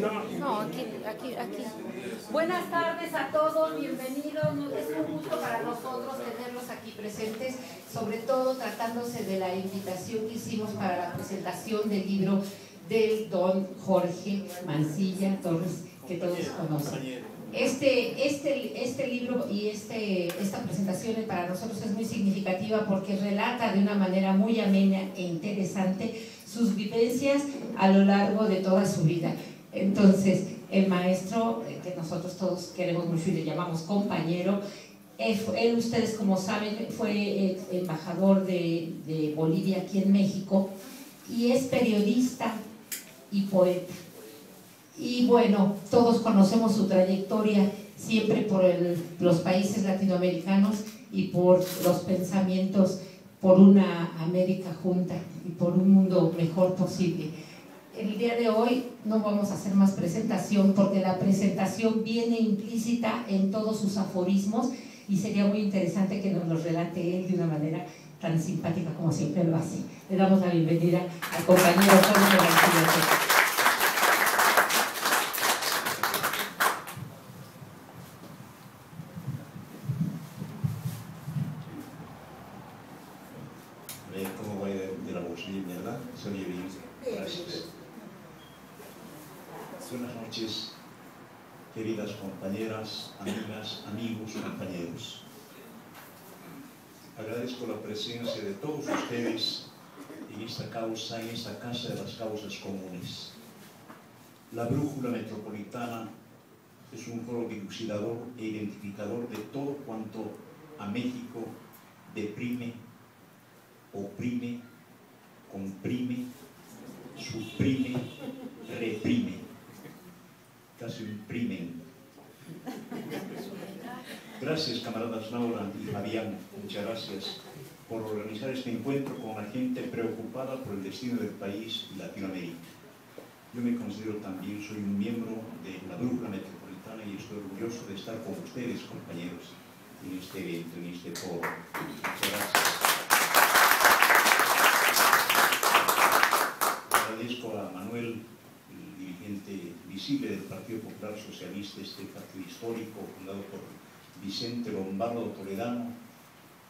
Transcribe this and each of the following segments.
No, aquí. Buenas tardes a todos, bienvenidos. Es un gusto para nosotros tenerlos aquí presentes, sobre todo tratándose de la invitación que hicimos para la presentación del libro del don Jorge Mancilla Torres, que todos conocen. Este libro y esta presentación para nosotros es muy significativa porque relata de una manera muy amena e interesante sus vivencias a lo largo de toda su vida. Entonces, el maestro, que nosotros todos queremos mucho y le llamamos compañero, él, ustedes como saben, fue embajador de Bolivia aquí en México y es periodista y poeta. Y bueno, todos conocemos su trayectoria siempre por los países latinoamericanos y por los pensamientos por una América junta y por un mundo mejor posible. El día de hoy no vamos a hacer más presentación porque la presentación viene implícita en todos sus aforismos y sería muy interesante que nos lo relate él de una manera tan simpática como siempre lo hace. Le damos la bienvenida al compañero Jorge Mancilla. ¿Cómo va de la voz? Bien, ¿verdad? Se oye bien. Gracias. Buenas noches, queridas compañeras, amigas, amigos, compañeros. Agradezco la presencia de todos ustedes en esta causa, en esta Casa de las Causas Comunes. La Brújula Metropolitana es un foro dilucidador e identificador de todo cuanto a México deprime, oprime, comprime, suprime, reprime. Casi un primen. Gracias, camaradas Laura y Fabián, muchas gracias por organizar este encuentro con la gente preocupada por el destino del país y Latinoamérica. Yo me considero también, soy un miembro de la Brújula Metropolitana y estoy orgulloso de estar con ustedes, compañeros, en este evento, en este foro. Muchas gracias. Agradezco a Manuel, el dirigente visible del Partido Popular Socialista, este partido histórico fundado por Vicente Lombardo Toledano,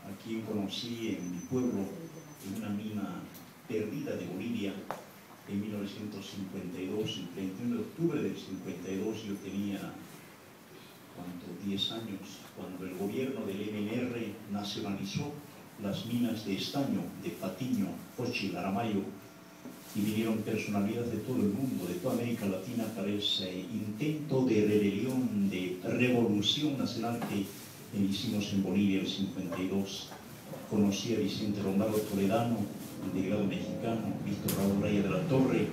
a quien conocí en mi pueblo, en una mina perdida de Bolivia, en 1952, el 31 de octubre del 52, yo tenía, 10 años, cuando el gobierno del MNR nacionalizó las minas de estaño, de Patiño, Xochitl, Aramayo, y vinieron personalidades de todo el mundo, de toda América Latina, para ese intento de rebelión, de revolución nacional que hicimos en Bolivia en el 52. Conocí a Vicente Lombardo Toledano, el delegado mexicano, Víctor Raúl Reyes de la Torre,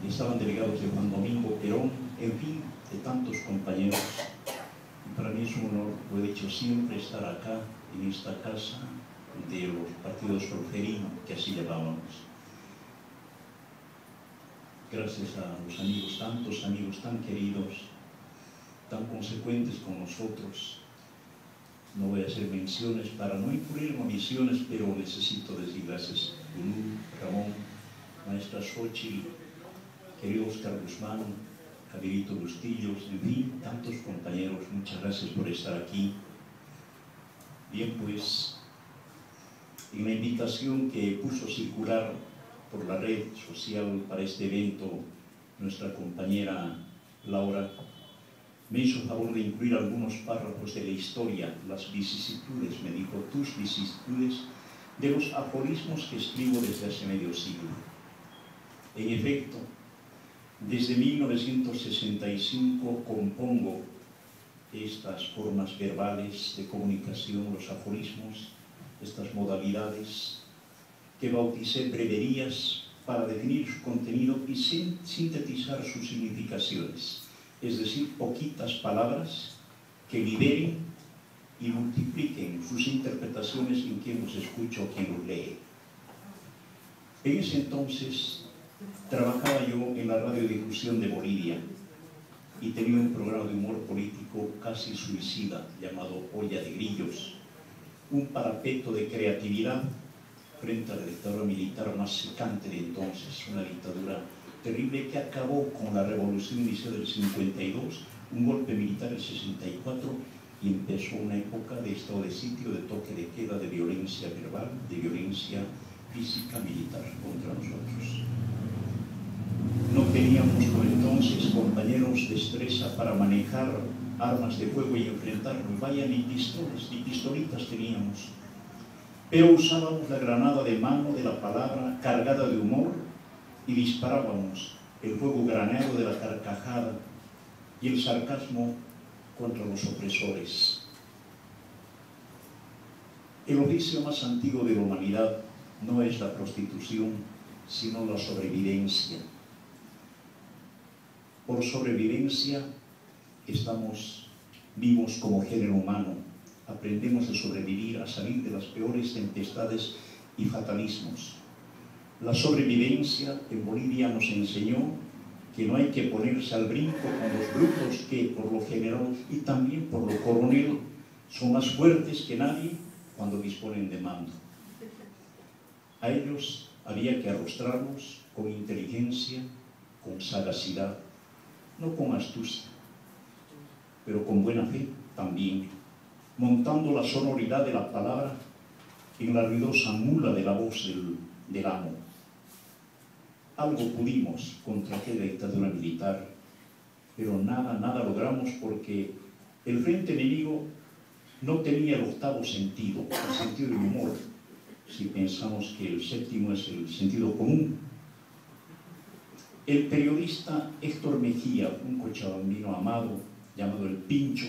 estaban delegados de Juan Domingo Perón, en fin, de tantos compañeros. Y para mí es un honor, lo he dicho siempre, estar acá, en esta casa de los partidos Solferino, que así llamábamos. Gracias a los amigos, tantos amigos tan queridos, tan consecuentes con nosotros. No voy a hacer menciones para no incurrir en omisiones, pero necesito decir gracias a Lulú, Ramón, maestra Xochitl, querido Oscar Guzmán, Javierito Bustillos, en fin, tantos compañeros, muchas gracias por estar aquí. Bien, pues, en la invitación que puso a circular por la red social para este evento, nuestra compañera Laura me hizo favor de incluir algunos párrafos de la historia, las vicisitudes, me dijo, tus vicisitudes, de los aforismos que escribo desde hace medio siglo. En efecto, desde 1965 compongo estas formas verbales de comunicación, los aforismos, estas modalidades, que bauticé breverías para definir su contenido y sintetizar sus significaciones, es decir, poquitas palabras que liberen y multipliquen sus interpretaciones en quien los escucha o quien los lee. En ese entonces trabajaba yo en la radiodifusión de Bolivia y tenía un programa de humor político casi suicida llamado Olla de Grillos, un parapeto de creatividad frente a la dictadura militar más secante de entonces, una dictadura terrible que acabó con la revolución inicial del 52, un golpe militar del 64, y empezó una época de estado de sitio, de toque de queda, de violencia verbal, de violencia física militar contra nosotros. No teníamos por entonces, compañeros, destreza para manejar armas de fuego y enfrentarnos. Vaya, ni pistolas, ni pistolitas teníamos. Pero usábamos la granada de mano de la palabra cargada de humor y disparábamos el fuego graneado de la carcajada y el sarcasmo contra los opresores. El oficio más antiguo de la humanidad no es la prostitución, sino la sobrevivencia. Por sobrevivencia estamos vivos como género humano. Aprendemos a sobrevivir, a salir de las peores tempestades y fatalismos. La sobrevivencia en Bolivia nos enseñó que no hay que ponerse al brinco con los brutos que, por lo general y también por lo coronel, son más fuertes que nadie cuando disponen de mando. A ellos había que arrostrarlos con inteligencia, con sagacidad, no con astucia, pero con buena fe también, montando la sonoridad de la palabra en la ruidosa mula de la voz del amo. Algo pudimos contra aquella dictadura militar, pero nada logramos porque el frente enemigo no tenía el octavo sentido, el sentido del humor, si pensamos que el séptimo es el sentido común. El periodista Héctor Mejía, un cochabambino amado, llamado El Pincho,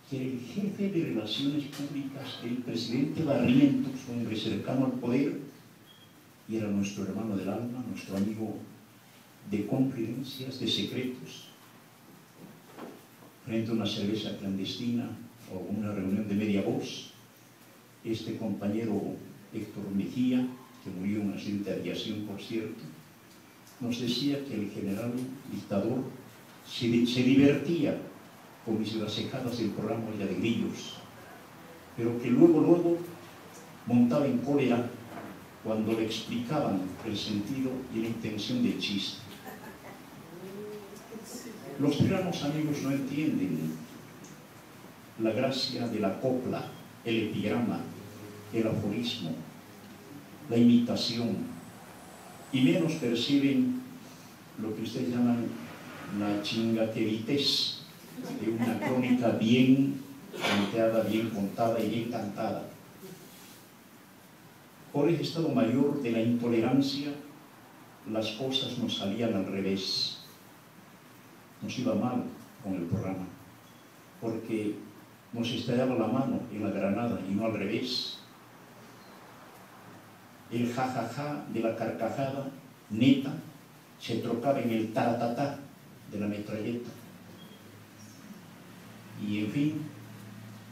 que era el jefe de relaciones públicas del presidente Barrientos, un hombre cercano al poder, y era nuestro hermano del alma, nuestro amigo de confidencias, de secretos. Frente a una cerveza clandestina o una reunión de media voz, este compañero Héctor Mejía, que murió en un accidente de aviación, por cierto, nos decía que el general dictador se divertía con mis bracejadas del programa Olla de Grillos, pero que luego montaba en cólera cuando le explicaban el sentido y la intención del chiste. Los tiranos amigos no entienden la gracia de la copla, el epigrama, el aforismo, la imitación, y menos perciben lo que ustedes llaman la chingateritez de una crónica bien planteada, bien contada y bien cantada. Por el estado mayor de la intolerancia, las cosas nos salían al revés. Nos iba mal con el programa, porque nos estallaba la mano en la granada y no al revés. El jajaja de la carcajada neta se trocaba en el taratatá de la metralleta. Y en fin,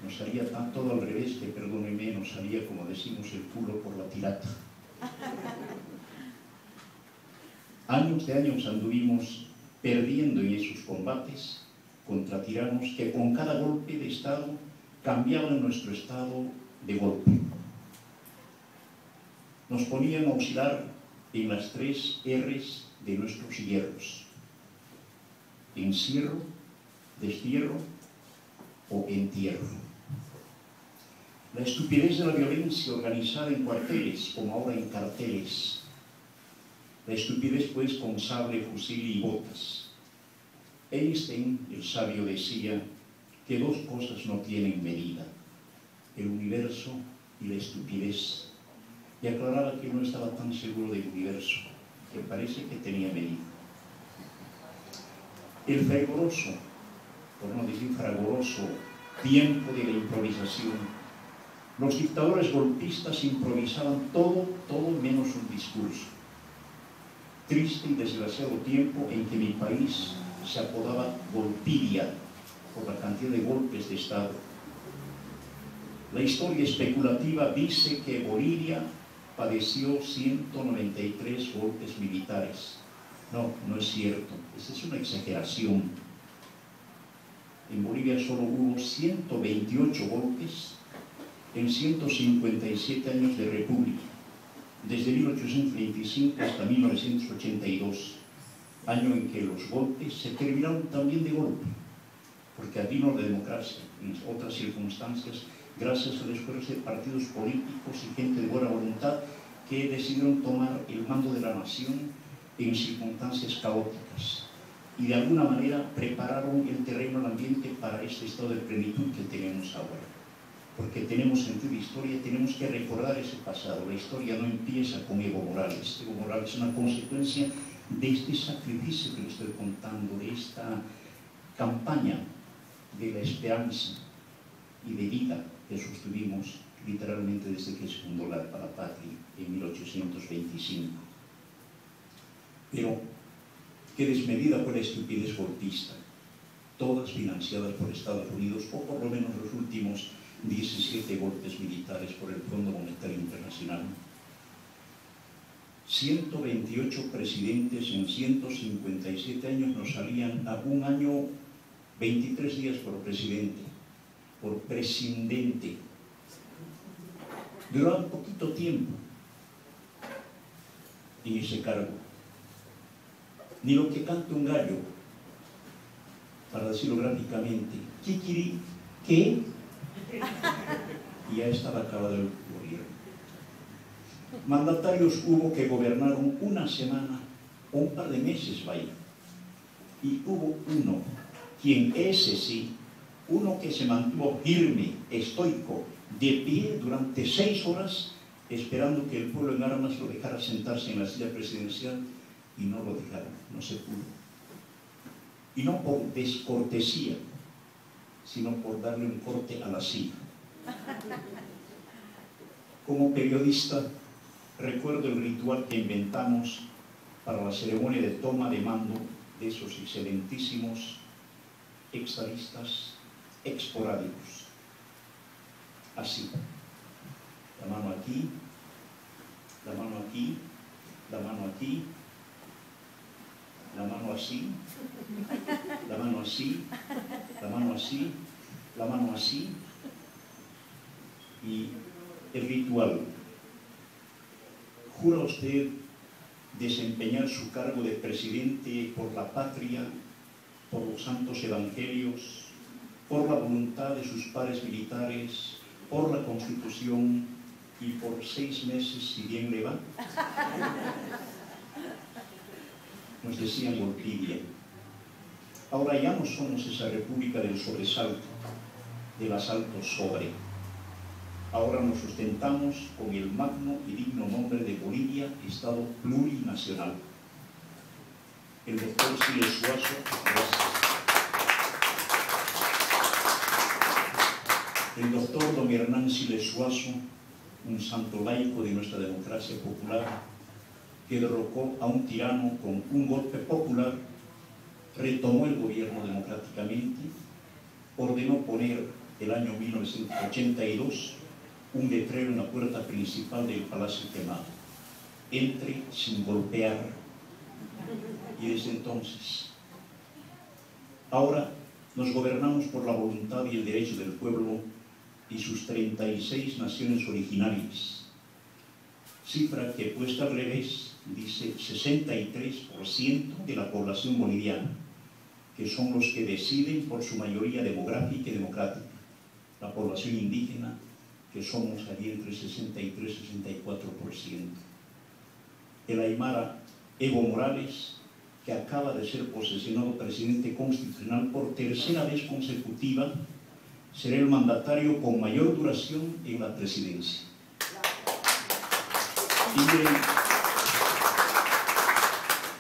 nos salía todo al revés, que perdónenme, nos salía, como decimos, el culo por la tirata. Años de años anduvimos perdiendo en esos combates contra tiranos que con cada golpe de Estado cambiaban nuestro estado de golpe. Nos ponían a oscilar en las 3 R's de nuestros hierros: encierro, destierro o entierro. La estupidez de la violencia organizada en cuarteles, como ahora en carteles. La estupidez, pues, con sable, fusil y botas. Einstein, el sabio, decía que 2 cosas no tienen medida: el universo y la estupidez. Y aclaraba que no estaba tan seguro del universo, que parece que tenía medida. El fervoroso, por no decir fragoroso, tiempo de la improvisación. Los dictadores golpistas improvisaban todo menos un discurso. Triste y desgraciado tiempo en que mi país se apodaba Golpidia por la cantidad de golpes de Estado. La historia especulativa dice que Bolivia padeció 193 golpes militares. No es cierto, esa es una exageración. En Bolivia solo hubo 128 golpes en 157 años de república, desde 1825 hasta 1982. año en que los golpes se terminaron también de golpe, porque vino la democracia en otras circunstancias, gracias al esfuerzo de partidos políticos y gente de buena voluntad que decidieron tomar el mando de la nación en circunstancias caóticas y de alguna manera prepararon el terreno, el ambiente para este estado de plenitud que tenemos ahora. Porque tenemos sentido de historia, tenemos que recordar ese pasado. La historia no empieza con Evo Morales. Evo Morales es una consecuencia de este sacrificio que le estoy contando, de esta campaña de la esperanza y de vida que sostuvimos literalmente desde que se fundó la patria en 1825. Pero qué desmedida fue la estupidez golpista, todas financiadas por Estados Unidos, o por lo menos los últimos 17 golpes militares por el Fondo Monetario Internacional. 128 presidentes en 157 años nos salían a un año 23 días por presidente, por presidente. Duraba un poquito tiempo en ese cargo. Ni lo que canta un gallo, para decirlo gráficamente, kikiri, ¿qué? Y ya estaba acabado el gobierno. Mandatarios hubo que gobernaron una semana o un par de meses, vaya. Y hubo uno, quien ese sí, uno que se mantuvo firme, estoico, de pie durante 6 horas, esperando que el pueblo en armas lo dejara sentarse en la silla presidencial, y no lo dejaron, no se pudo. Y no por descortesía, sino por darle un corte a la silla. Como periodista, recuerdo el ritual que inventamos para la ceremonia de toma de mando de esos excelentísimos exstadistas esporádicos. Así, la mano aquí, la mano aquí, la mano aquí, la mano así, la mano así, la mano así, la mano así, y el ritual. ¿Jura usted desempeñar su cargo de presidente por la patria, por los santos evangelios, por la voluntad de sus pares militares, por la Constitución y por 6 meses si bien le va? Nos decían Golpivia. Ahora ya no somos esa república del sobresalto, del asalto sobre. Ahora nos sustentamos con el magno y digno nombre de Bolivia, Estado plurinacional. El doctor Siles Suazo, gracias. El doctor don Hernán Siles Suazo, un santo laico de nuestra democracia popular, que derrocó a un tirano con un golpe popular, retomó el gobierno democráticamente, ordenó poner el año 1982 un letrero en la puerta principal del Palacio Quemado: entre sin golpear. Y desde entonces, ahora nos gobernamos por la voluntad y el derecho del pueblo y sus 36 naciones originarias, cifra que puesta al revés dice 63% de la población boliviana, que son los que deciden por su mayoría demográfica y democrática. La población indígena, que somos allí entre 63 y 64%. El aymara Evo Morales, que acaba de ser posesionado presidente constitucional por 3ª vez consecutiva, será el mandatario con mayor duración en la presidencia.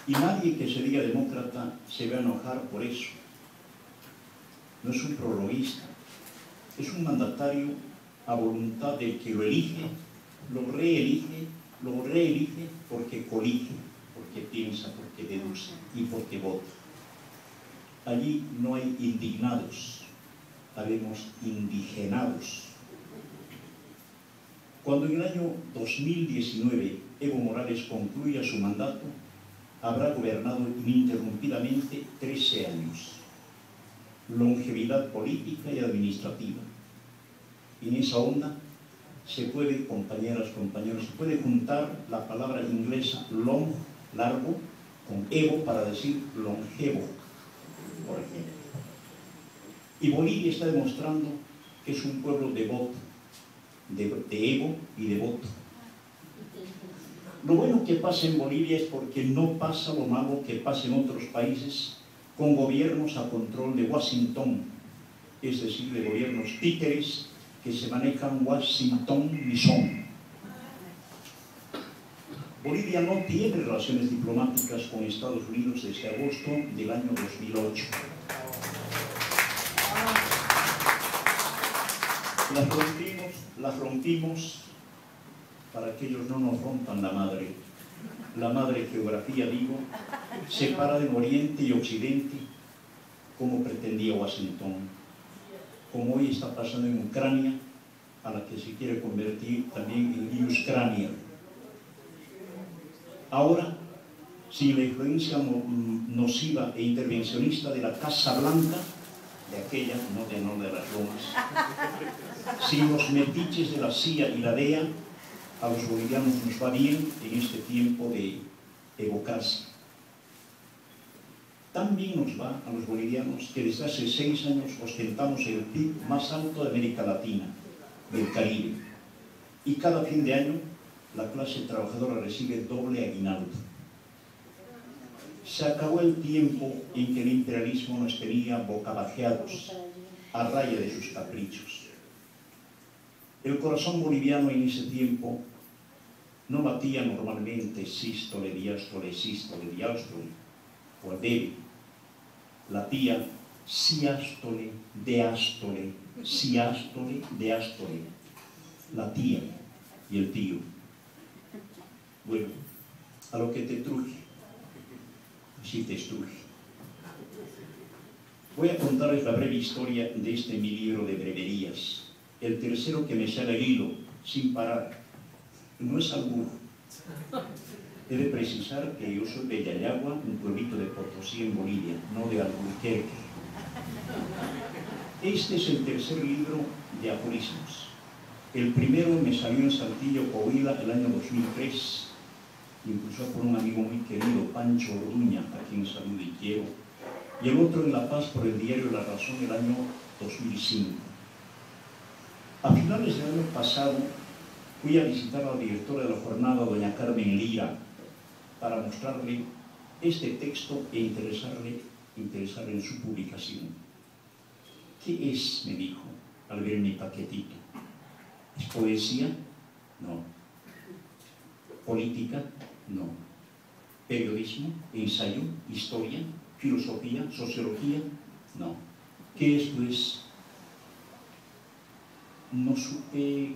Y nadie que se diga demócrata se va a enojar por eso. No es un prologuista, es un mandatario a voluntad del que lo elige, lo reelige, porque colige, porque piensa, porque deduce y porque vota. Allí no hay indignados, habemos indigenados. Cuando en el año 2019 Evo Morales concluya su mandato, habrá gobernado ininterrumpidamente 13 años. Longevidad política y administrativa. En esa onda se puede, compañeras, compañeros, se puede juntar la palabra inglesa long, largo, con Evo para decir longevo, por ejemplo. Y Bolivia está demostrando que es un pueblo devoto, de Evo y devoto. Lo bueno que pasa en Bolivia es porque no pasa lo malo que pasa en otros países con gobiernos a control de Washington, es decir, de gobiernos títeres que se manejan Washington Misón. Bolivia no tiene relaciones diplomáticas con Estados Unidos desde agosto del año 2008. Las rompimos para que ellos no nos rompan la madre. La madre geografía, digo, separa de Oriente y Occidente como pretendía Washington. Como hoy está pasando en Ucrania, a la que se quiere convertir también en Ucrania. Ahora, sin la influencia nociva e intervencionista de la Casa Blanca, de aquella, no de las Lomas, sin los metiches de la CIA y la DEA, a los bolivianos nos va bien en este tiempo de evocracia. También nos va a los bolivianos que desde hace 6 años ostentamos el PIB más alto de América Latina, del Caribe, y cada fin de año la clase trabajadora recibe doble aguinaldo. Se acabó el tiempo en que el imperialismo nos tenía bocabajeados, a raya de sus caprichos. El corazón boliviano en ese tiempo no batía normalmente sístole, diástole, sístole, diástole, por débil. Latía siástole, diástole, siástole, diástole. La tía y el tío. Bueno, a lo que te truje, así te estruje. Voy a contarles la breve historia de este mi libro de breverías, el tercero que me sale al hilo, sin parar. No es albur. He de precisar que yo soy de Yayagua, un pueblito de Potosí en Bolivia, no de Albuquerque. Este es el tercer libro de aforismos. El primero me salió en Saltillo, Coahuila, el año 2003, impulsado por un amigo muy querido, Pancho Orduña, a quien saludo y quiero, y el otro en La Paz por el diario La Razón, el año 2005. A finales del año pasado fui a visitar a la directora de la jornada, doña Carmen Lira, para mostrarle este texto e interesarle en su publicación. ¿Qué es?, me dijo al ver mi paquetito. ¿Es poesía? No. ¿Política? No. ¿Periodismo? ¿Ensayo? ¿Historia? ¿Filosofía? ¿Sociología? No. ¿Qué es, pues? No supe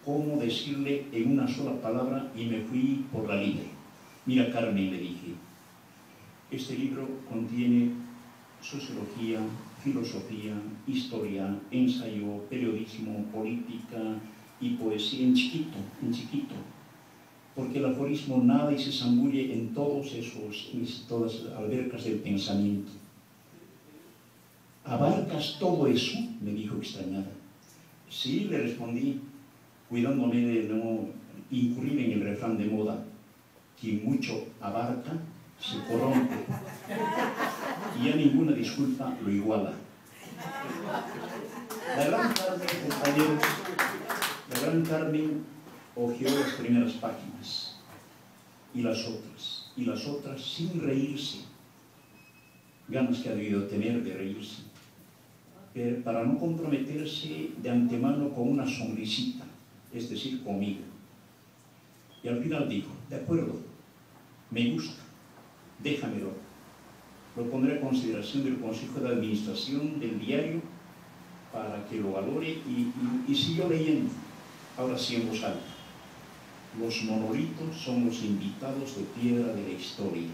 cómo decirle en una sola palabra y me fui por la libre. Mira, Carmen, le dije, este libro contiene sociología, filosofía, historia, ensayo, periodismo, política y poesía en chiquito, porque el aforismo nada y se zambulle en todas las albercas del pensamiento. ¿Abarcas todo eso?, me dijo extrañada. Sí, le respondí, cuidándome de no incurrir en el refrán de moda: quien mucho abarca se corrompe, y ya ninguna disculpa lo iguala. La gran Carmen, compañeros, la gran Carmen hojeó las primeras páginas, y las otras sin reírse, ganas que ha debido tener de reírse, pero para no comprometerse de antemano con una sonrisita, es decir, conmigo. Y al final dijo, de acuerdo, me gusta, déjamelo, lo pondré a consideración del Consejo de Administración del diario para que lo valore y siguió leyendo, ahora sí en voz alta. Los monolitos son los invitados de piedra de la historia.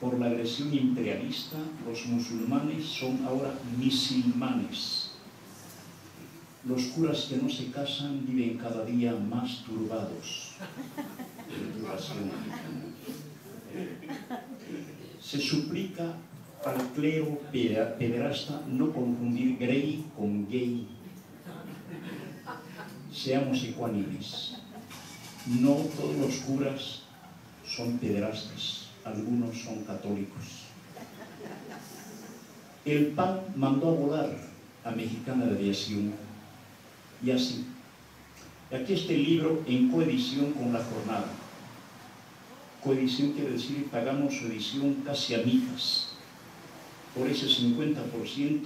Por la agresión imperialista, los musulmanes son ahora misilmanes. Los curas que no se casan viven cada día más turbados. Se suplica al clero pederasta no confundir grey con gay. Seamos ecuánimes. No todos los curas son pederastas. algunos son católicos. El PAN mandó a volar a Mexicana de Aviación, y así. Aquí está el libro en coedición con La Jornada. Coedición quiere decir que pagamos su edición casi a migas. Por ese 50%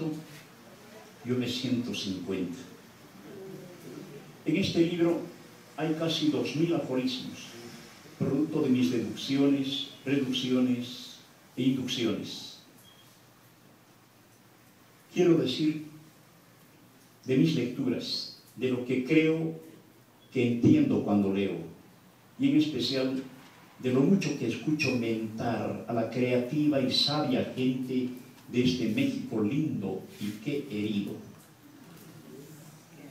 yo me siento 50. En este libro hay casi 2000 aforismos, producto de mis deducciones, reducciones e inducciones. Quiero decir de mis lecturas, de lo que creo que entiendo cuando leo, y en especial de lo mucho que escucho mentar a la creativa y sabia gente de este México lindo y qué herido.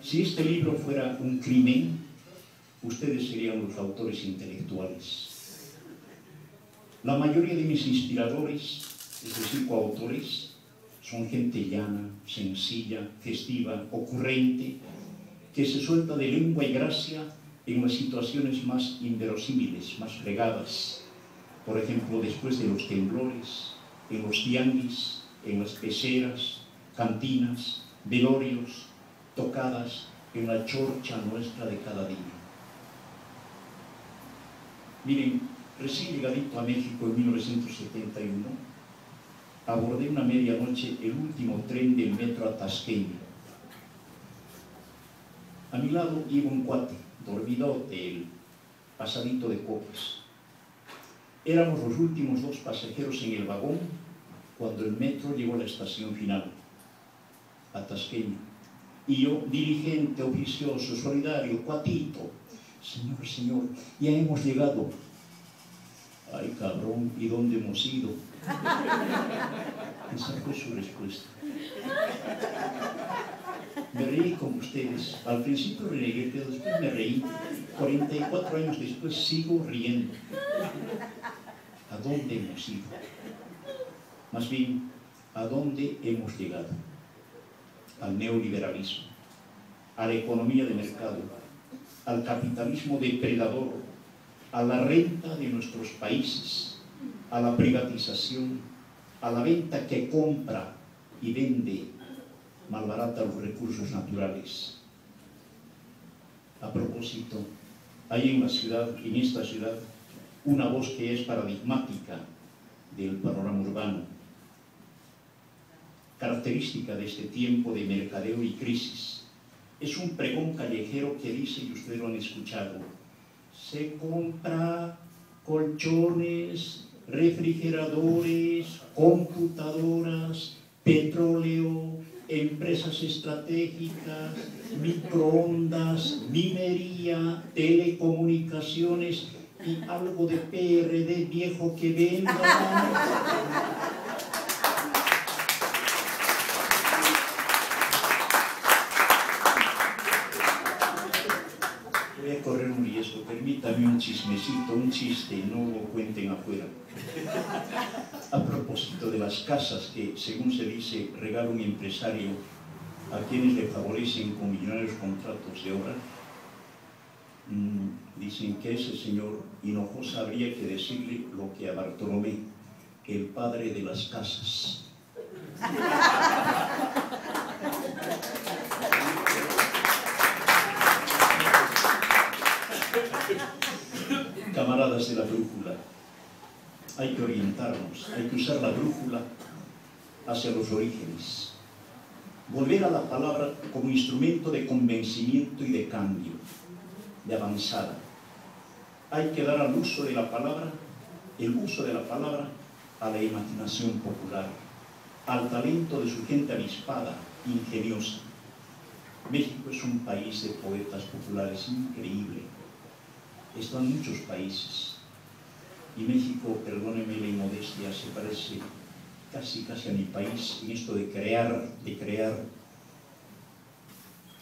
Si este libro fuera un crimen, ustedes serían los autores intelectuales. La mayoría de mis inspiradores, es decir, coautores, son gente llana, sencilla, festiva, ocurrente, que se suelta de lengua y gracia en las situaciones más inverosímiles, más fregadas. Por ejemplo, después de los temblores, en los tianguis, en las peceras, cantinas, velorios, tocadas en la chorcha nuestra de cada día. Miren, recién llegadito a México en 1971, abordé una medianoche el último tren del metro atasqueño. A mi lado iba un cuate, dormidote, pasadito de copas. Éramos los últimos dos pasajeros en el vagón cuando el metro llegó a la estación final, atasqueño. Y yo, diligente, oficioso, solidario, cuatito: señor, ya hemos llegado. Ay, cabrón, ¿y dónde hemos ido? Esa fue su respuesta. Me reí con ustedes. Al principio renegué, pero después me reí. 44 años después sigo riendo. ¿A dónde hemos ido? Más bien, ¿a dónde hemos llegado? Al neoliberalismo, a la economía de mercado, al capitalismo depredador, a la renta de nuestros países, a la privatización, a la venta que compra y vende, malbarata los recursos naturales. A propósito, hay en la ciudad, en esta ciudad, una voz que es paradigmática del panorama urbano, característica de este tiempo de mercadeo y crisis. Es un pregón callejero que dice, y ustedes lo han escuchado: se compra colchones, refrigeradores, computadoras, petróleo, empresas estratégicas, microondas, minería, telecomunicaciones y algo de PRD viejo que venda. Voy a correr un riesgo, permítame un chismecito, un chiste, no lo cuenten afuera. A propósito de las casas que, según se dice, regala un empresario a quienes le favorecen con millonarios contratos de obra, dicen que ese señor Hinojosa habría que decirle lo que a Bartolomé, el padre de las casas. Camaradas de la brújula, hay que orientarnos, hay que usar la brújula hacia los orígenes, volver a la palabra como instrumento de convencimiento y de cambio, de avanzada. Hay que dar al uso de la palabra, el uso de la palabra, a la imaginación popular, al talento de su gente avispada, ingeniosa. México es un país de poetas populares increíble. Están muchos países. Y México, perdónenme la inmodestia, se parece casi a mi país en esto de crear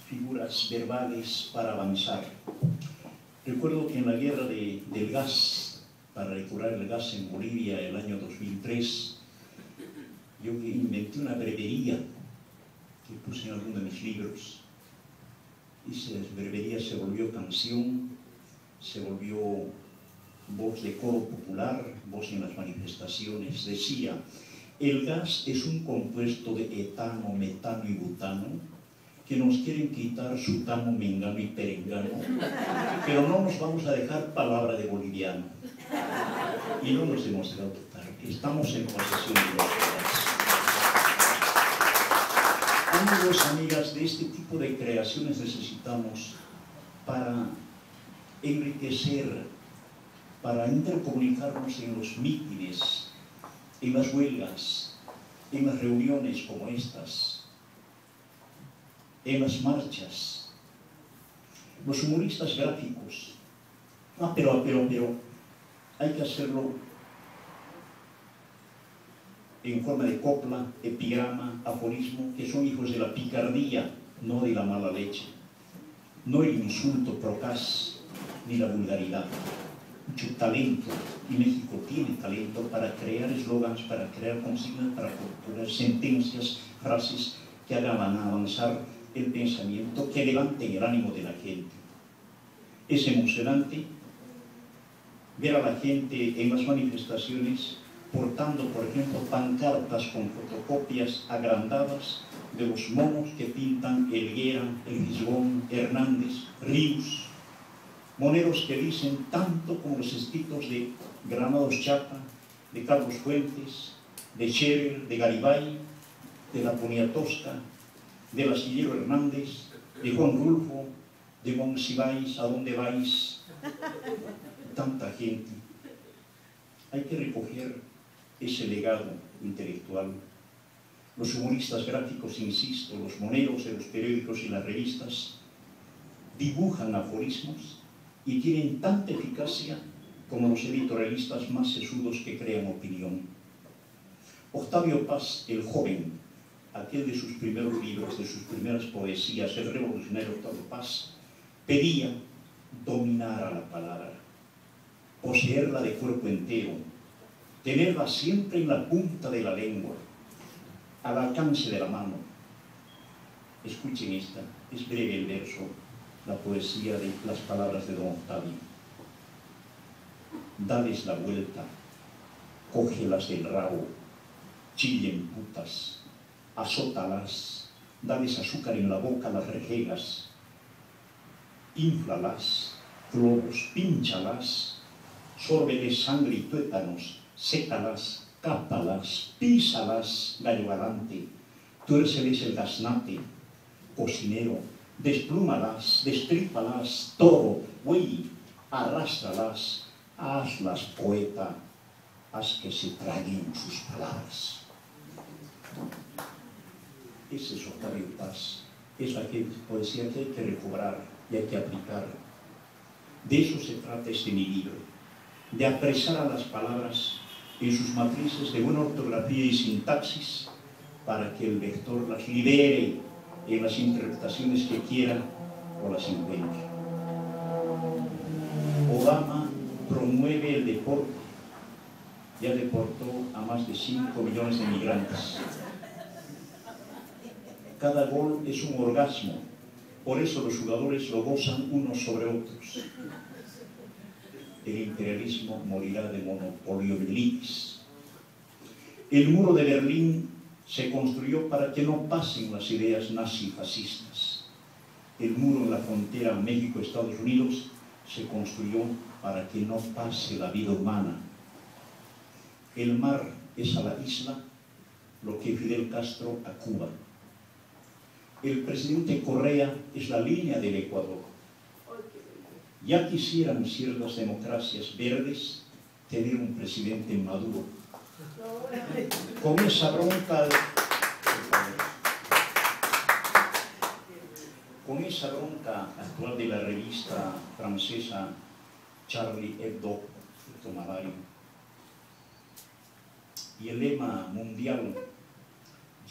figuras verbales para avanzar. Recuerdo que en la guerra del gas, para regular el gas en Bolivia el año 2003, yo inventé una brevería que puse en alguno de mis libros. Y esa brevería se volvió canción, se volvió voz de coro popular, voz en las manifestaciones, decía: el gas es un compuesto de etano, metano y butano que nos quieren quitar sutano, mengano y perengano, pero no nos vamos a dejar palabra de boliviano. Y no nos hemos dejado quitar. Estamos en posesión de los gas. Amigos, amigas, de este tipo de creaciones necesitamos para enriquecer, para intercomunicarnos en los mítines, en las huelgas, en las reuniones como estas, en las marchas. Los humoristas gráficos, pero hay que hacerlo en forma de copla, epigrama, aforismo, que son hijos de la picardía, no de la mala leche, no el insulto procaz ni la vulgaridad. Mucho talento, y México tiene talento para crear eslogans, para crear consignas, para poner sentencias, frases que hagan avanzar el pensamiento, que levanten el ánimo de la gente. Es emocionante ver a la gente en las manifestaciones portando, por ejemplo, pancartas con fotocopias agrandadas de los monos que pintan Helguera, El Gisbón, Hernández, Ríos, moneros que dicen tanto como los escritos de Granados Chapa, de Carlos Fuentes, de Scherer, de Garibay, de la Poniatowska, del Astillero Hernández, de Juan Rulfo, de Monsiváis, ¿a dónde vais? Tanta gente. Hay que recoger ese legado intelectual. Los humoristas gráficos, insisto, los moneros de los periódicos y las revistas, dibujan aforismos y tienen tanta eficacia como los editorialistas más sesudos que crean opinión. Octavio Paz, el joven, aquel de sus primeros libros, de sus primeras poesías, el revolucionario Octavio Paz, pedía dominar a la palabra, poseerla de cuerpo entero, tenerla siempre en la punta de la lengua, al alcance de la mano. Escuchen esta, es breve el verso, la poesía de las palabras de don Octavio. Dales la vuelta, cógelas del rabo, chillen putas, azótalas, dales azúcar en la boca, las rejegas, inflalas, globos, pínchalas, sórbeles sangre y tuétanos, sécalas, cápalas, písalas, gallo galante, tuérceles el gaznate, cocinero, desplúmalas, destrípalas, toro, buey, arrástralas, hazlas, poeta, haz que se traguen sus palabras. Ese es Octavio Paz, es la poesía que hay que recobrar y hay que aplicar. De eso se trata este mi libro, de apresar a las palabras en sus matrices de buena ortografía y sintaxis para que el lector las libere en las interpretaciones que quiera o las encuentre. Obama promueve el deporte, ya deportó a más de 5 millones de migrantes. Cada gol es un orgasmo, por eso los jugadores lo gozan unos sobre otros. El imperialismo morirá de monopoliomielitis. El muro de Berlín se construyó para que no pasen las ideas nazifascistas. El muro en la frontera México-Estados Unidos se construyó para que no pase la vida humana. El mar es a la isla lo que Fidel Castro a Cuba. El presidente Correa es la línea del Ecuador. Ya quisieran ciertas democracias verdes tener un presidente maduro. Con esa bronca actual de la revista francesa Charlie Hebdo, y el lema mundial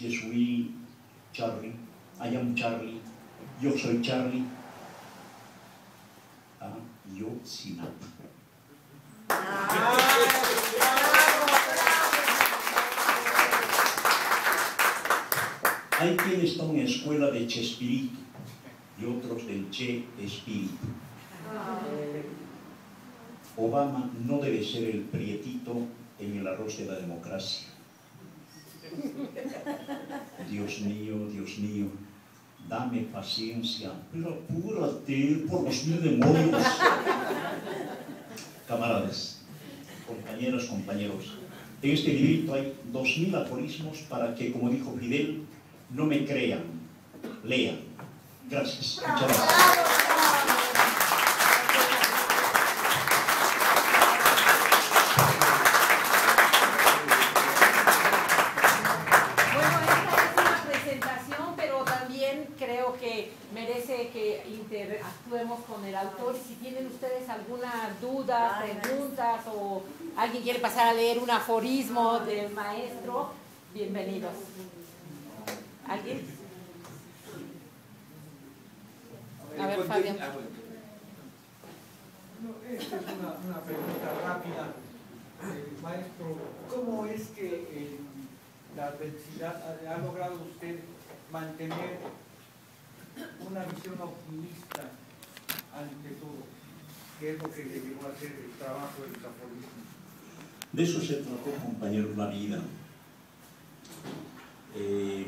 Je suis Charlie, I am Charlie, yo soy Charlie, Ayotzinapa. Hay quienes están en escuela de Chespirito y otros del Che Espíritu. Obama no debe ser el prietito en el arroz de la democracia. Dios mío, dame paciencia, pero apúrate por los 1000 demonios. Camaradas, compañeras, compañeros, en este librito hay 2000 aforismos para que, como dijo Fidel, no me crean, lean. Gracias. Muchas gracias. Interactuemos con el autor, y si tienen ustedes alguna duda, preguntas, o alguien quiere pasar a leer un aforismo del maestro, bienvenidos. ¿Alguien? A ver, Fabián. Esta es una pregunta rápida. Maestro, ¿cómo es que la adversidad ha logrado usted mantener una visión optimista ante todo? ¿Qué es lo que le llevó a hacer el trabajo del aforismo? De eso se trató, compañeros, la vida.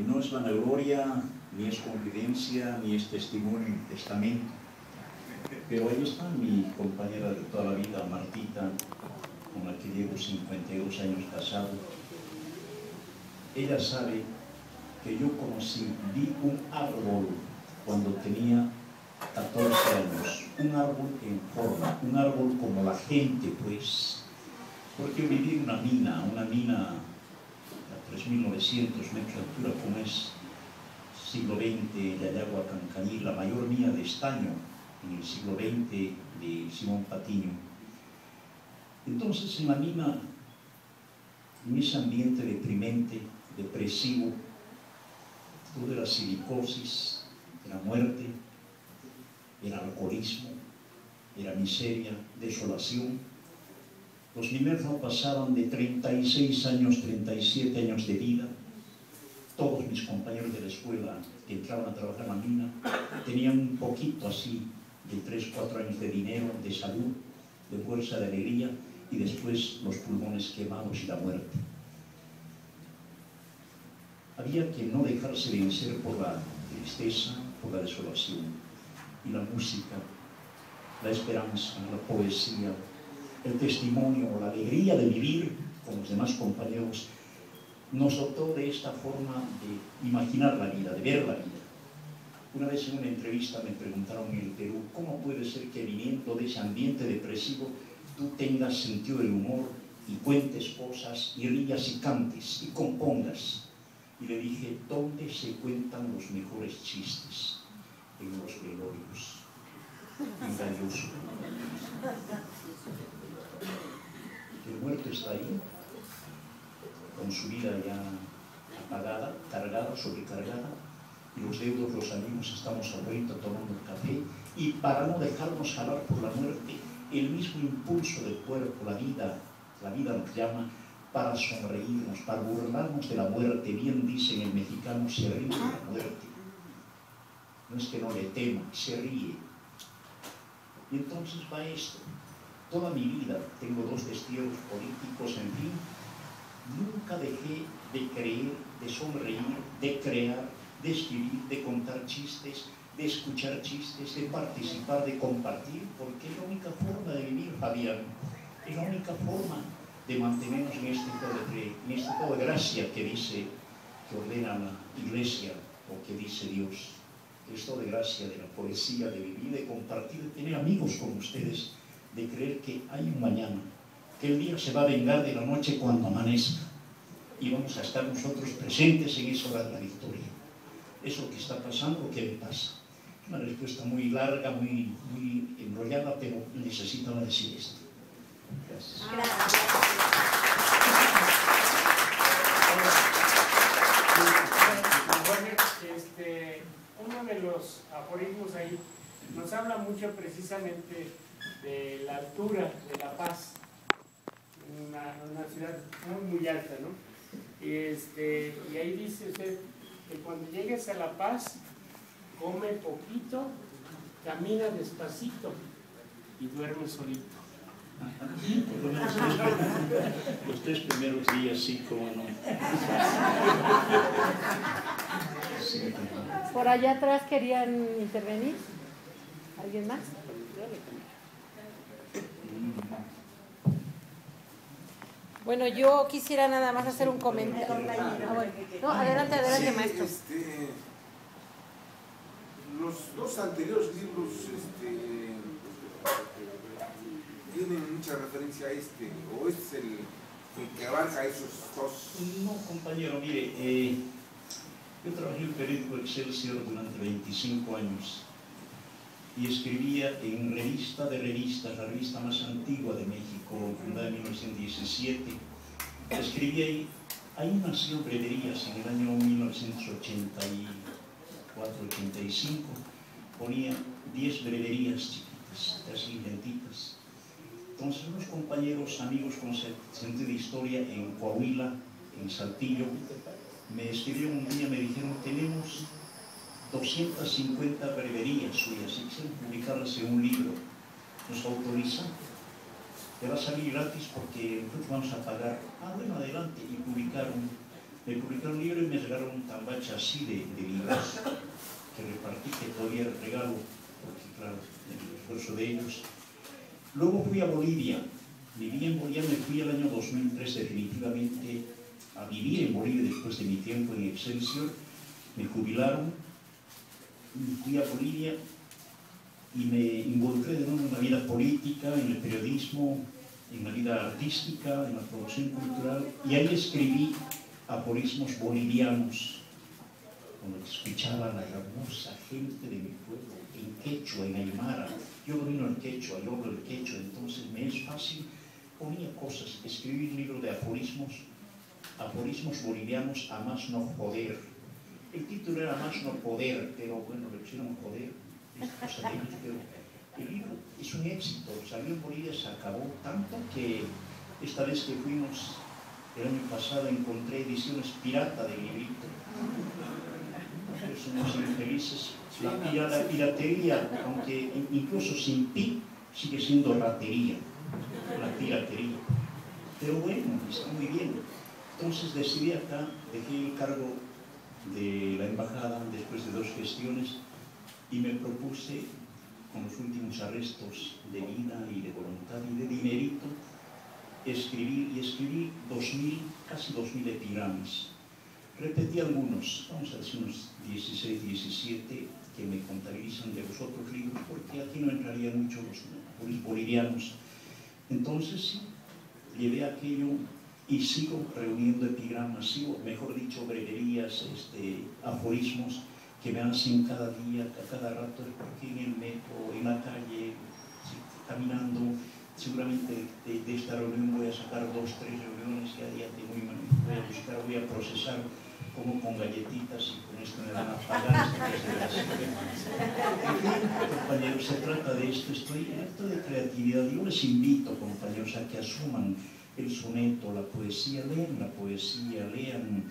No es vanagloria, ni es confidencia, ni es testimonio, ni testamento. Pero ahí está mi compañera de toda la vida, Martita, con la que llevo 52 años casado. Ella sabe que yo vi un árbol cuando tenía 14 años, un árbol en forma, un árbol como la gente, pues, porque yo viví en una mina a 3.900 metros de altura, como es siglo XX, Yayagua, Cancañí, la mayor mina de estaño en el siglo XX de Simón Patiño. Entonces, en la mina, en ese ambiente deprimente, depresivo, todo era silicosis, era muerte, era alcoholismo, era miseria, desolación. Los mineros no pasaban de 36 años, 37 años de vida. Todos mis compañeros de la escuela que entraban a trabajar en la mina tenían un poquito así de 3, 4 años de dinero, de salud, de fuerza, de alegría, y después los pulmones quemados y la muerte. Había que no dejarse vencer por la tristeza, por la desolación, y la música, la esperanza, la poesía, el testimonio, la alegría de vivir con los demás compañeros, nos dotó de esta forma de imaginar la vida, de ver la vida. Una vez en una entrevista me preguntaron en el Perú, ¿cómo puede ser que viniendo de ese ambiente depresivo tú tengas sentido del humor y cuentes cosas y rías y cantes y compongas? Y le dije, ¿dónde se cuentan los mejores chistes? En los velorios. Engañoso. El muerto está ahí, con su vida ya apagada, cargada, sobrecargada, y los deudos, los amigos, estamos ahorita tomando café, y para no dejarnos jalar por la muerte, el mismo impulso del cuerpo, la vida nos llama para sonreírnos, para burlarnos de la muerte. Bien dicen el mexicano, se ríe de la muerte. No es que no le tema, se ríe. Y entonces va esto. Toda mi vida tengo 2 destinos políticos, en fin. Nunca dejé de creer, de sonreír, de crear, de escribir, de contar chistes, de escuchar chistes, de participar, de compartir, porque es la única forma de vivir, Fabián. Es la única forma de mantenernos en este estado de gracia que dice, que ordena la Iglesia, o que dice Dios. Esto de gracia, de la poesía, de vivir, de compartir, de tener amigos como ustedes, de creer que hay un mañana, que el día se va a vengar de la noche cuando amanezca, y vamos a estar nosotros presentes en esa hora de la victoria. Eso que está pasando, ¿qué me pasa? Es una respuesta muy larga, muy enrollada, pero necesitaba decir esto. Gracias. Uno de los aforismos ahí nos habla mucho precisamente de la altura de La Paz, una ciudad muy alta, ¿no? Y ahí dice usted que cuando llegues a La Paz, come poquito, camina despacito y duerme solito. Por lo menos los 3 primeros días, sí, como no. Sí, Por allá atrás querían intervenir. ¿Alguien más? Bueno, yo quisiera nada más hacer un comentario. No, adelante, Sí, maestro. Los 2 anteriores libros tienen mucha referencia a o es el que abarca esos 2. No, compañero, mire, yo trabajé en el periódico Excelsior durante 25 años y escribía en Revista de Revistas, la revista más antigua de México, fundada en 1917. Escribí ahí nació Breverías en el año 1984-85. Ponía 10 breverías chiquitas, así lentitas. Entonces unos compañeros, amigos con sentido de historia en Coahuila, en Saltillo, me escribieron un día, me dijeron, tenemos 250 breverías suyas y quisieron publicarlas en un libro. ¿Nos autorizan? Te va a salir gratis porque nosotros vamos a pagar. Ah, bueno, adelante. Y me publicaron un libro y me regalaron un tambache así de libros que repartí, que todavía regalo, porque claro, el esfuerzo de ellos. Luego fui a Bolivia. Viví en Bolivia, me fui al año 2003 definitivamente a vivir en Bolivia después de mi tiempo en Excelsior. Me jubilaron, fui a Bolivia y me involucré de nuevo en la vida política, en el periodismo, en la vida artística, en la producción cultural, y ahí escribí aforismos bolivianos, cuando escuchaba a la hermosa gente de mi pueblo, en quechua, en aymara. Yo domino el quechua, yo hablo el quechua, entonces me es fácil, ponía cosas, escribí un libro de aforismos bolivianos a más no joder. El título era Más no poder, pero bueno, le pusieron joder, es cosa de ellos, pero el libro es un éxito, salió en Bolivia, se acabó tanto que esta vez que fuimos el año pasado encontré ediciones pirata del librito. Somos infelices. La piratería, aunque incluso sin pi, sigue siendo ratería, la piratería. Pero bueno, está muy bien. Entonces decidí acá, dejé el cargo de la embajada después de 2 gestiones y me propuse, con los últimos arrestos de vida y de voluntad y de dinerito, escribí 2000, casi 2000 epigramas. Repetí algunos, vamos a decir unos 16, 17, que me contabilizan de los otros libros, porque aquí no entrarían mucho los bolivianos. Entonces sí, llevé aquello y sigo reuniendo epigramas, sigo, mejor dicho, breverías, aforismos que me hacen cada día, a cada rato, porque en el metro, en la calle, caminando, seguramente de esta reunión voy a sacar 2, 3 reuniones que a día tengo y voy a buscar, voy a procesar como con galletitas y con esto me van a pagar. Compañeros, se trata de esto, estoy en acto de creatividad. Yo les invito, compañeros, a que asuman el soneto, la poesía, lean la poesía, lean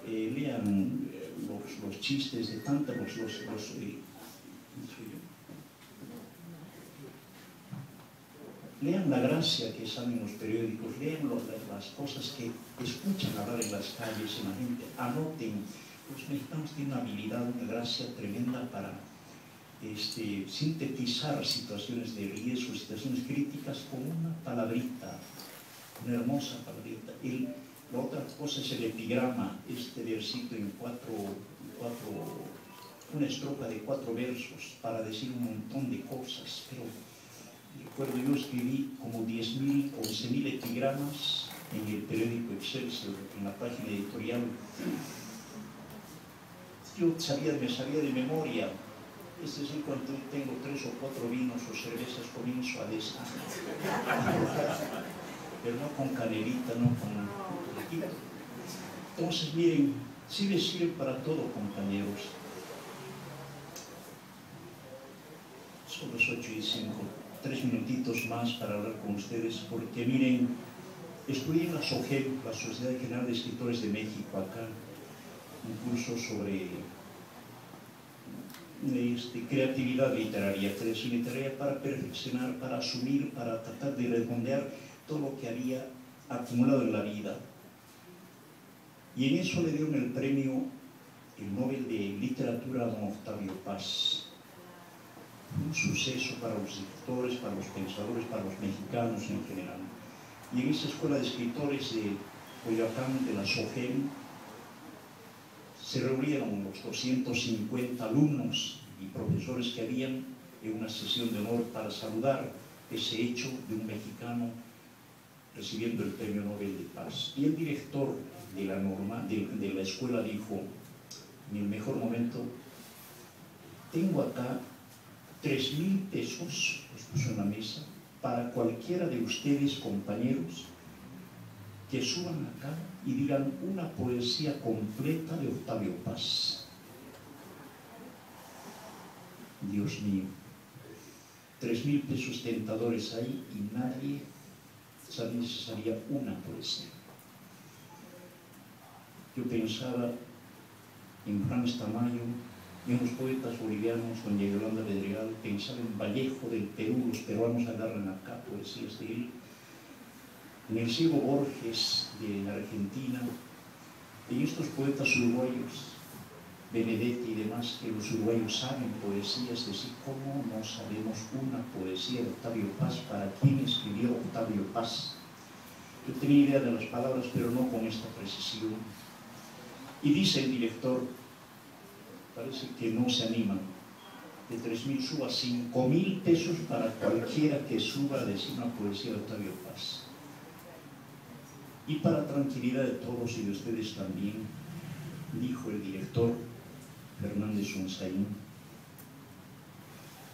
los chistes de tantos, lean la gracia que sale en los periódicos, lean las cosas que escuchan hablar en las calles, en la gente, anoten. Los mexicanos tienen una habilidad, una gracia tremenda para sintetizar situaciones de riesgo, situaciones críticas con una palabrita, una hermosa palabrita. La otra cosa es el epigrama, este versito en una estrofa de 4 versos para decir un montón de cosas, pero recuerdo, yo escribí como 10.000, 11.000 epigramas en el periódico Excelsior, en la página editorial. Yo me sabía de memoria, es decir, cuando tengo 3 o 4 vinos o cervezas comienzo a desar. Pero no con canelita, no con... Entonces, miren, sí les sirve para todo, compañeros. Son las 8:05, 3 minutitos más para hablar con ustedes, porque miren, estudié en la SOGEM, la Sociedad General de Escritores de México, acá, un curso sobre creatividad literaria, para perfeccionar, para asumir, para tratar de redondear todo lo que había acumulado en la vida. Y en eso le dieron el premio, el Nobel de Literatura, a don Octavio Paz. Un suceso para los escritores, para los pensadores, para los mexicanos en general. Y en esa escuela de escritores de Coyoacán, de la SOGEM, se reunieron los 250 alumnos y profesores que habían en una sesión de honor para saludar ese hecho de un mexicano recibiendo el premio Nobel de Paz. Y el director de la escuela dijo, en el mejor momento, tengo acá 3,000 pesos, los puso en la mesa, para cualquiera de ustedes, compañeros, que suban acá y digan una poesía completa de Octavio Paz. Dios mío, 3,000 pesos tentadores ahí y nadie sabía si salía una poesía. Yo pensaba en Franz Tamayo, en los poetas bolivianos, doña Yolanda Bedregal, pensaba en Vallejo del Perú, los peruanos agarran acá poesías de él, en el ciego Borges de la Argentina, en estos poetas uruguayos, Benedetti y demás, que los uruguayos saben poesías, decir, ¿cómo no sabemos una poesía de Octavio Paz? ¿Para quién escribió Octavio Paz? Yo tenía idea de las palabras, pero no con esta precisión. Y dice el director, parece que no se animan, de 3,000 suba 5,000 pesos para cualquiera que suba a decir una poesía de Octavio Paz. Y para tranquilidad de todos y de ustedes también, dijo el director Fernández Unzaín,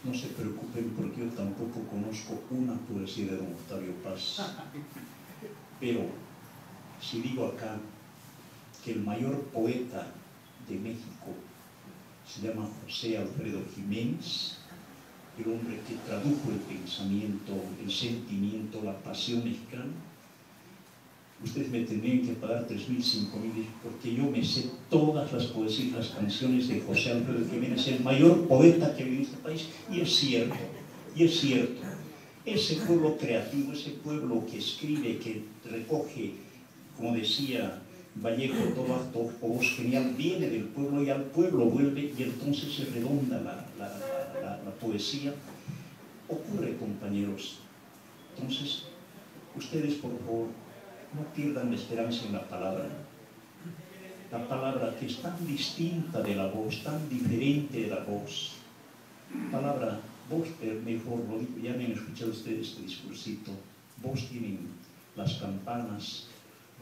no se preocupen porque yo tampoco conozco una poesía de don Octavio Paz. Pero si digo acá que el mayor poeta de México se llama José Alfredo Jiménez, el hombre que tradujo el pensamiento, el sentimiento, la pasión mexicana, ustedes me tendrían que pagar 3,000, 5,000, porque yo me sé todas las poesías, las canciones de José Alfredo Jiménez, el mayor poeta que vive en este país, y es cierto, ese pueblo creativo, ese pueblo que escribe, que recoge, como decía Vallejo, todo acto o voz genial viene del pueblo y al pueblo vuelve, y entonces se redonda la poesía. Ocurre, compañeros. Entonces, ustedes, por favor, no pierdan la esperanza en la palabra que es tan distinta de la voz, tan diferente de la voz. Palabra, voz, mejor lo digo, ya me han escuchado ustedes este discursito. Voz tienen las campanas,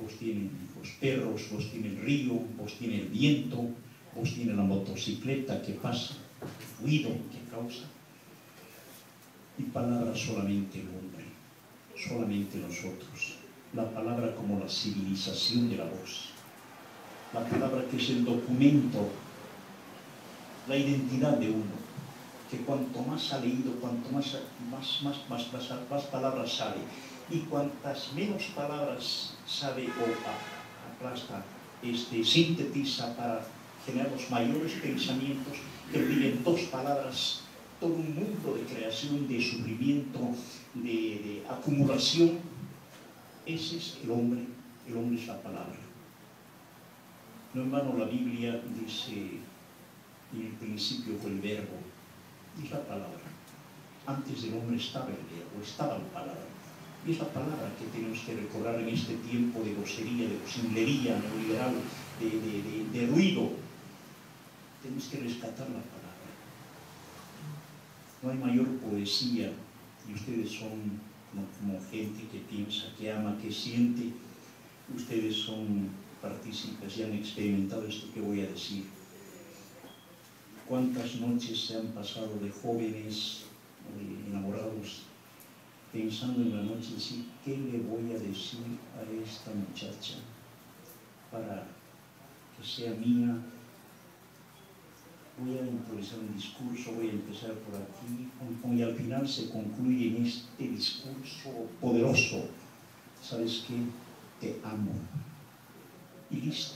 voz tienen los perros, voz tiene el río, voz tiene el viento, voz tiene la motocicleta que pasa, el ruido que causa. Y palabra solamente el hombre, solamente nosotros. La palabra como la civilización de la voz, la palabra que es el documento, la identidad de uno, que cuanto más ha leído, cuanto más palabras sabe, y cuantas menos palabras sabe o aplasta, sintetiza para generar los mayores pensamientos, que viven 2 palabras, todo un mundo de creación, de sufrimiento, de acumulación. Ese es el hombre es la palabra. No en vano la Biblia dice, en el principio fue el verbo, y es la palabra. Antes del hombre estaba el verbo, estaba la palabra. Y es la palabra que tenemos que recordar en este tiempo de grosería, de singlería neoliberal, de ruido. Tenemos que rescatar la palabra. No hay mayor poesía, y ustedes son como gente que piensa, que ama, que siente. Ustedes son partícipes y han experimentado esto que voy a decir. ¿Cuántas noches se han pasado de jóvenes enamorados pensando en la noche, decir, ¿qué le voy a decir a esta muchacha para que sea mía? Voy a improvisar un discurso, voy a empezar por aquí, y al final se concluye en este discurso poderoso. ¿Sabes qué? Te amo. Y listo.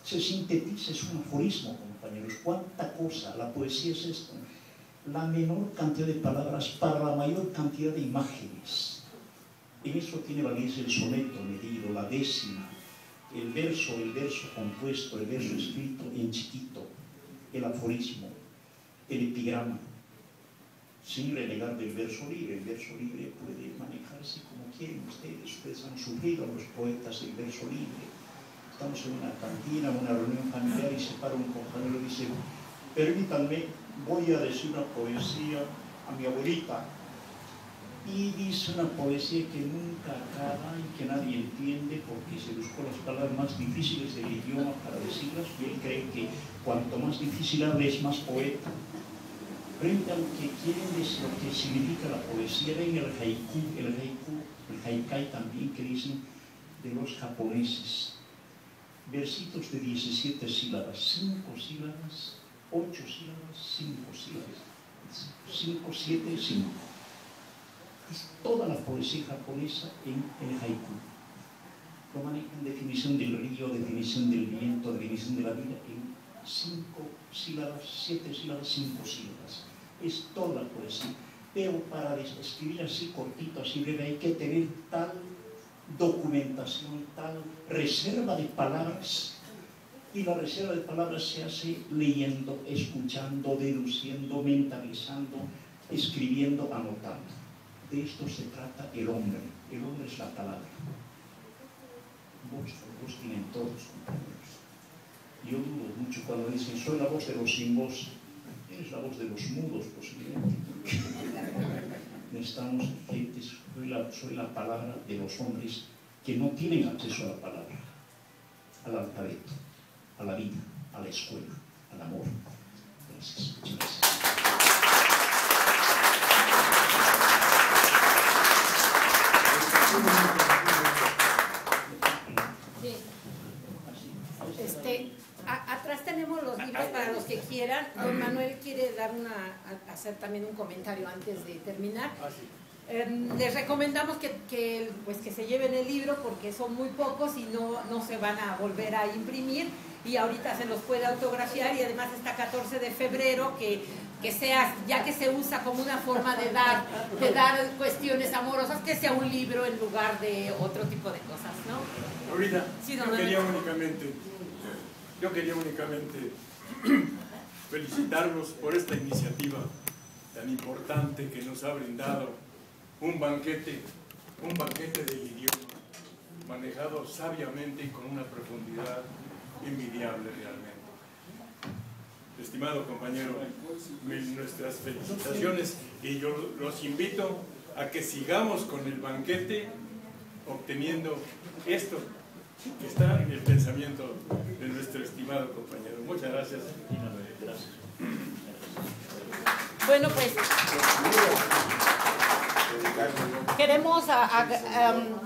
Se sintetiza, es un aforismo, compañero. compañeros, cuánta cosa. La poesía es esto: la menor cantidad de palabras para la mayor cantidad de imágenes. En eso tiene validez el soneto medido, la décima, el verso compuesto, el verso escrito en chiquito, el aforismo, el epigrama, sin renegar del verso libre. El verso libre puede manejarse como quieren ustedes han sufrido a los poetas el verso libre. Estamos en una cantina, en una reunión familiar, y se para un compañero y dice: permítanme, voy a decir una poesía a mi abuelita. Y dice una poesía que nunca acaba y que nadie entiende, porque se buscó las palabras más difíciles del idioma para decirlas, y él cree que cuanto más difícil hables, más poeta. Frente a lo que quieren decir, lo que significa la poesía, ven el haikai también, que dicen de los japoneses. Versitos de 17 sílabas, 5 sílabas, 8 sílabas, 5 sílabas, 5, 7, 5. Es toda la poesía japonesa en el haiku. Lo manejan: definición del río, definición del viento, definición de la vida, en 5 sílabas, 7 sílabas, 5 sílabas. Es toda la poesía. Pero para escribir así cortito, así breve, hay que tener tal documentación, tal reserva de palabras. Y la reserva de palabras se hace leyendo, escuchando, deduciendo, mentalizando, escribiendo, anotando. De esto se trata el hombre. El hombre es la palabra. Vos tienen todos, compañeros. Yo dudo mucho cuando dicen: soy la voz de los sin voz. Eres la voz de los mudos, posiblemente. Necesitamos gente. Soy la palabra de los hombres que no tienen acceso a la palabra, al alfabeto, a la vida, a la escuela, al amor. Gracias. Muchas gracias. Atrás tenemos los libros para los que quieran. Don Manuel quiere dar hacer también un comentario antes de terminar. Les recomendamos que se lleven el libro, porque son muy pocos y no se van a volver a imprimir, y ahorita se los puede autografiar, y además está 14 de febrero, que sea, ya que se usa como una forma de dar cuestiones amorosas, que sea un libro en lugar de otro tipo de cosas, ¿no? Ahorita, sí, yo quería únicamente felicitarlos por esta iniciativa tan importante que nos ha brindado un banquete del idioma, manejado sabiamente y con una profundidad envidiable realmente. Estimado compañero, nuestras felicitaciones, y yo los invito a que sigamos con el banquete obteniendo esto que está en el pensamiento de nuestro estimado compañero. Muchas gracias. Gracias. Bueno, pues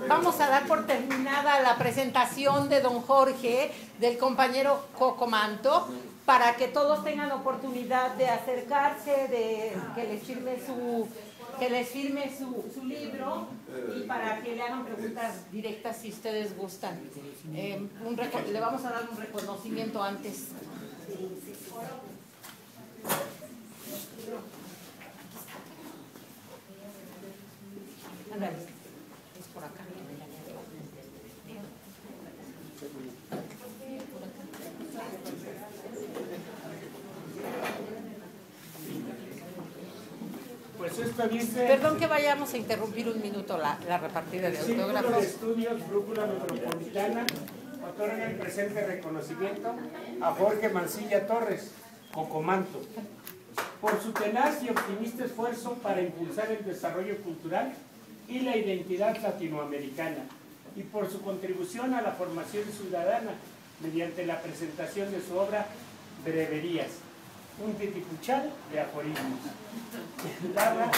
vamos a dar por terminada la presentación de don Jorge, del compañero Cocomanto, para que todos tengan oportunidad de acercarse, de que les firme su libro, y para que le hagan preguntas directas si ustedes gustan. Le vamos a dar un reconocimiento antes. Ándale, es por acá. Pues esto dice... Perdón que vayamos a interrumpir un minuto la repartida de autógrafos. Círculo de Estudios Brújula Metropolitana otorga el presente reconocimiento a Jorge Mancilla Torres, Cocomanto, por su tenaz y optimista esfuerzo para impulsar el desarrollo cultural y la identidad latinoamericana, y por su contribución a la formación ciudadana mediante la presentación de su obra Breverías, un titipuchal de aforismos. ¡Bravo!